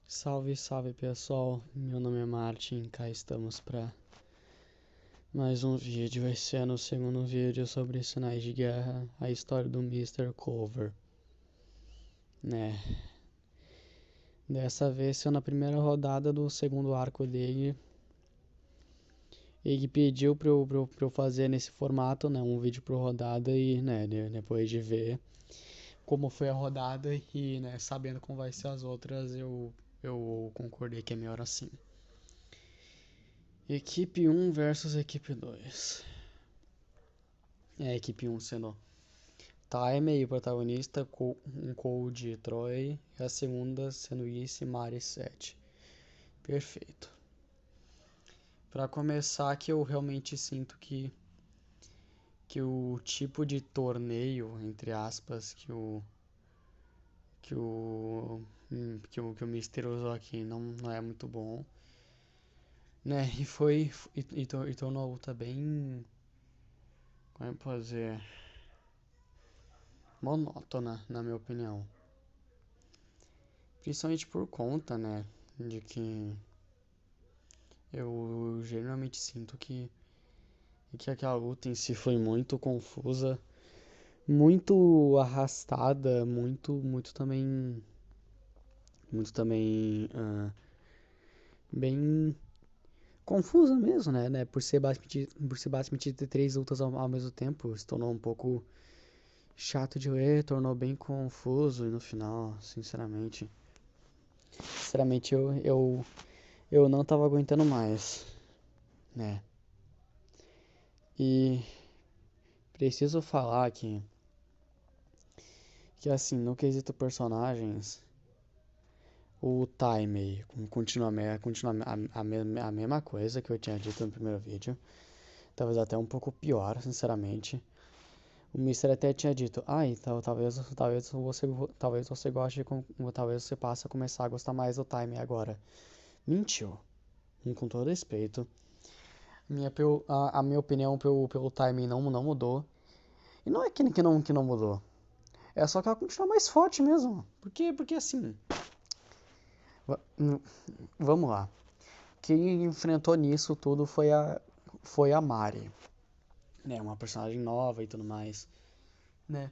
Salve, salve pessoal, meu nome é Martin, cá estamos para mais um vídeo. Esse é o segundo vídeo sobre Sinais de Guerra, a história do Mr. Clover, né? Dessa vez sendo na primeira rodada do segundo arco dele. Ele pediu pra eu fazer nesse formato, né? Um vídeo por rodada e, né, depois de ver como foi a rodada e, né, sabendo como vai ser as outras, eu concordei que é melhor assim. Equipe 1 versus Equipe 2. A equipe 1 sendo Time, o protagonista, um Cold e Troy, e a segunda sendo Issy, Mari 7. Perfeito. Pra começar, que eu realmente sinto que o tipo de torneio, entre aspas, que o que o Mister usou aqui não é muito bom, né? E tornou a luta bem, como é que eu posso dizer, monótona, na minha opinião. Principalmente por conta, né, de que eu geralmente sinto que aquela luta em si foi muito confusa, muito arrastada, muito também bem confusa mesmo, né? Por ser basicamente ter três lutas ao mesmo tempo, se tornou um pouco chato de ler, tornou bem confuso e no final, sinceramente eu não tava aguentando mais, né? E preciso falar que assim, no quesito personagens, o Time continua a mesma coisa que eu tinha dito no primeiro vídeo. Talvez até um pouco pior, sinceramente. O Mister até tinha dito, então talvez você goste, talvez você passe a começar a gostar mais do Time agora. Mentiu, com todo respeito. A minha opinião pelo Time não mudou. E não é que não mudou. É só que ela continua mais forte mesmo. Porque assim, vamos lá. Quem enfrentou nisso tudo foi a Mari, né? Uma personagem nova e tudo mais, né?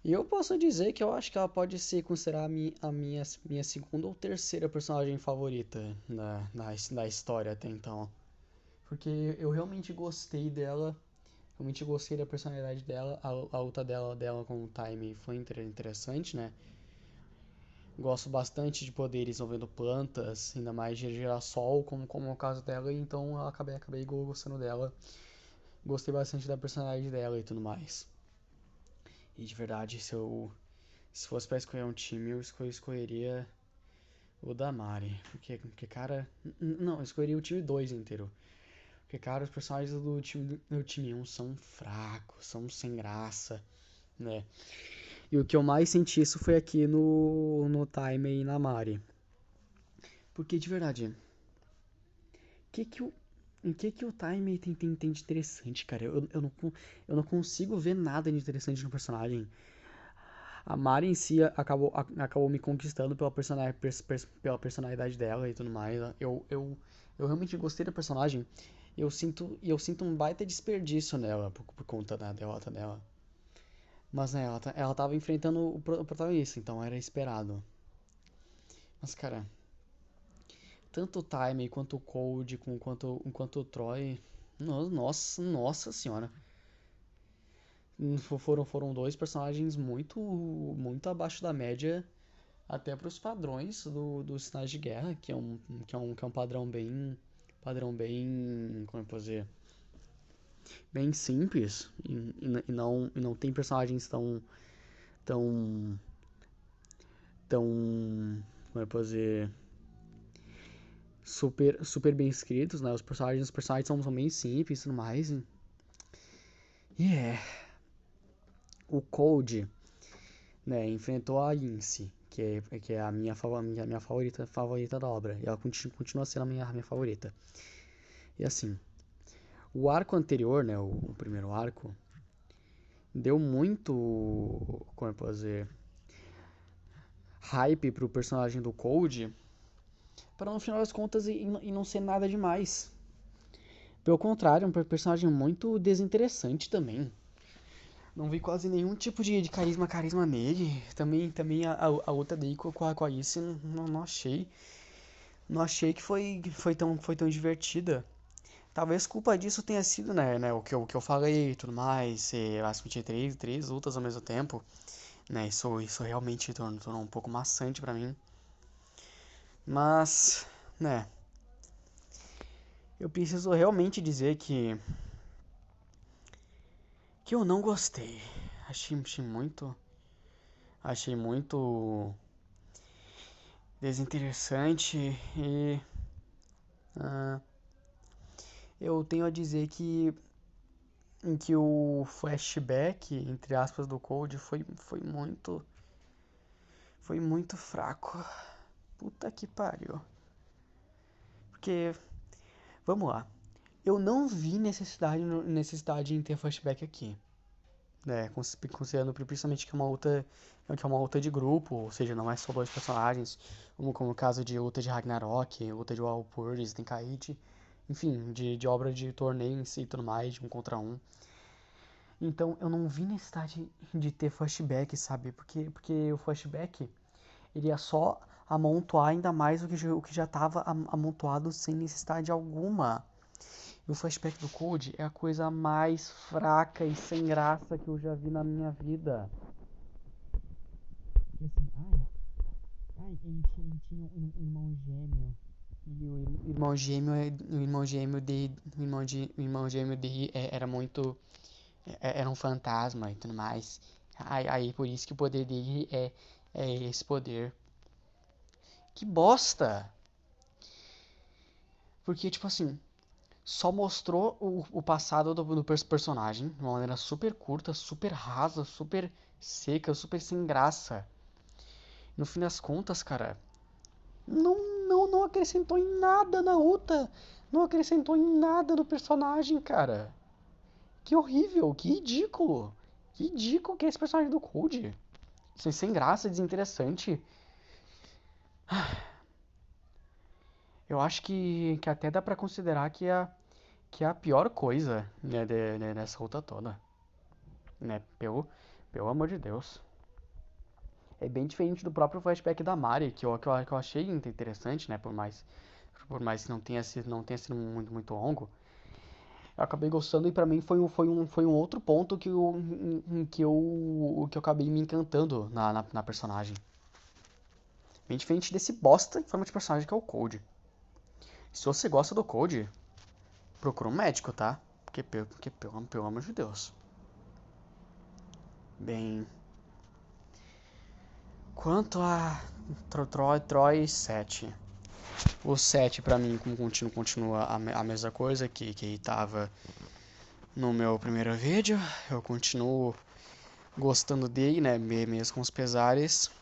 E eu posso dizer que eu acho que ela pode ser considerada minha segunda ou terceira personagem favorita da história até então. Porque eu realmente gostei dela, realmente gostei da personalidade dela, a luta dela com o Time foi interessante, né? Gosto bastante de poderes envolvendo plantas, ainda mais de girassol, como é o caso dela, então eu acabei gostando dela. Gostei bastante da personalidade dela e tudo mais. E de verdade, se fosse pra escolher um time, escolheria o da Mari. Porque cara. Não, eu escolheria o time 2 inteiro. Porque, cara, os personagens do time 1 são fracos, são sem graça, né? E o que eu mais senti isso foi aqui no Time e na Mari. Porque, de verdade, que que o, em que o Time tem de interessante, cara? Eu não consigo ver nada de interessante no personagem. A Mari em si acabou me conquistando pela personalidade dela e tudo mais. Eu realmente gostei da personagem. Eu sinto um baita desperdício nela por conta da derrota dela. Mas né, ela tava enfrentando o protagonista, então era esperado. Mas cara, tanto o Time quanto o Cold, quanto o Troy. Nossa senhora. Foram dois personagens muito abaixo da média, até para os padrões dos sinais de guerra, que é um padrão bem, como eu posso dizer, bem simples, e não tem personagens tão, como eu posso dizer, super bem escritos, né? Os personagens são bem simples e tudo mais. E o Cold, né, enfrentou a Incy, que é a minha favorita da obra. E ela continua sendo a minha favorita. E assim, o arco anterior, né, o primeiro arco, deu muito, como eu posso dizer, hype pro personagem do Cold, para no final das contas e não ser nada demais. Pelo contrário, é um personagem muito desinteressante também. Não vi quase nenhum tipo de carisma nele. Também a outra dele com a Alice não achei. Não achei que foi tão divertida. Talvez culpa disso tenha sido, né, o que eu falei e tudo mais, basicamente três lutas ao mesmo tempo, né, isso realmente tornou um pouco maçante pra mim, mas, né, eu preciso realmente dizer que eu não gostei, achei muito desinteressante e ah, eu tenho a dizer que o flashback, entre aspas, do Cold foi muito fraco. Puta que pariu. Porque, vamos lá. Eu não vi necessidade em ter flashback aqui. Né? Considerando principalmente que é uma luta de grupo, ou seja, não é só dois personagens, como o caso de luta de Ragnarok, luta de Walpurgis, Tenkaichi, enfim, de obra de torneio em si e tudo mais, de 1 contra 1. Então eu não vi necessidade de ter flashback, sabe? Porque o flashback ele ia só amontoar ainda mais o que já estava amontoado sem necessidade alguma. E o flashback do Code é a coisa mais fraca e sem graça que eu já vi na minha vida. E assim, ele tinha um irmão gêmeo. E o irmão gêmeo, o irmão gêmeo dele era muito, era um fantasma e tudo mais. Aí por isso que o poder dele é esse poder. Que bosta! Porque, tipo assim, só mostrou o passado do personagem de uma maneira super curta, super rasa, super seca, super sem graça. No fim das contas, cara, não acrescentou em nada na luta. Não acrescentou em nada no personagem, cara. Que horrível, que ridículo. Que ridículo que é esse personagem do Cold. Sem graça, desinteressante. Eu acho que até dá pra considerar que é a pior coisa, né, nessa luta toda. Né, pelo amor de Deus. É bem diferente do próprio flashback da Mari, que eu achei interessante, né, por mais que não tenha sido muito longo. Eu acabei gostando e pra mim foi um outro ponto que eu acabei me encantando na personagem. Bem diferente desse bosta em forma de personagem que é o Cold. Se você gosta do Cold, procura um médico, tá? Porque pelo amor de Deus. Bem, quanto a Troy 7. O 7 pra mim continua a mesma coisa que tava no meu primeiro vídeo. Eu continuo gostando dele, né? Mesmo com os pesares.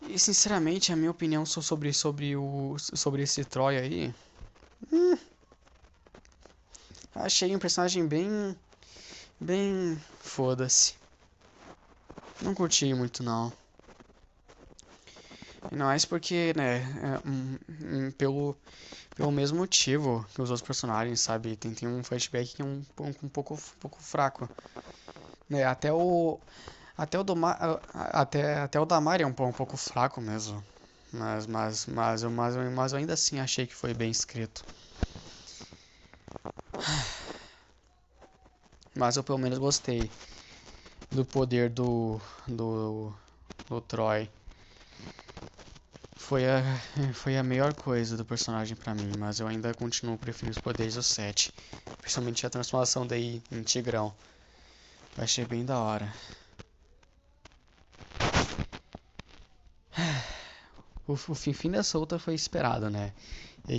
E sinceramente, a minha opinião sobre esse Troy aí. Achei um personagem bem. Foda-se. Não curti muito não. Ainda mais porque, né, pelo mesmo motivo que os outros personagens, sabe? Tem um flashback que é um pouco fraco. Né, até o Damari é um pouco fraco mesmo. Mas eu ainda assim achei que foi bem escrito. Mas eu pelo menos gostei do poder do Troy. Foi a, foi a melhor coisa do personagem pra mim, mas eu ainda continuo preferindo os poderes do 7. Principalmente a transformação daí em Tigrão. Eu achei bem da hora. O fim dessa luta foi esperado, né?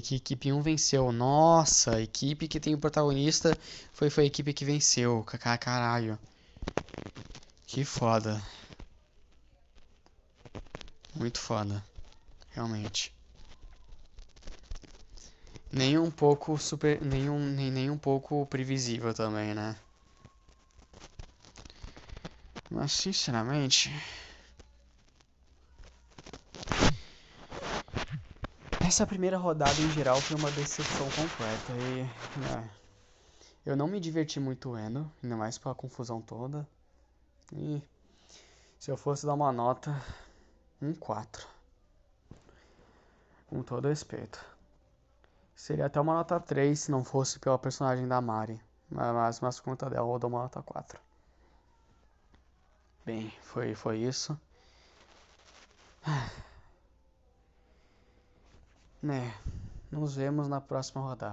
Que equipe 1 venceu. Nossa, a equipe que tem o protagonista foi a equipe que venceu. Caralho. Que foda. Muito foda. Realmente. Nem um pouco nem um pouco previsível também, né? Mas sinceramente, essa primeira rodada em geral foi uma decepção completa e eu não me diverti muito vendo, ainda mais pela confusão toda. E se eu fosse dar uma nota, um 4, com todo respeito. Seria até uma nota 3 se não fosse pela personagem da Mari, mas por conta dela eu dou uma nota 4. Bem, foi isso. Né, nos vemos na próxima rodada.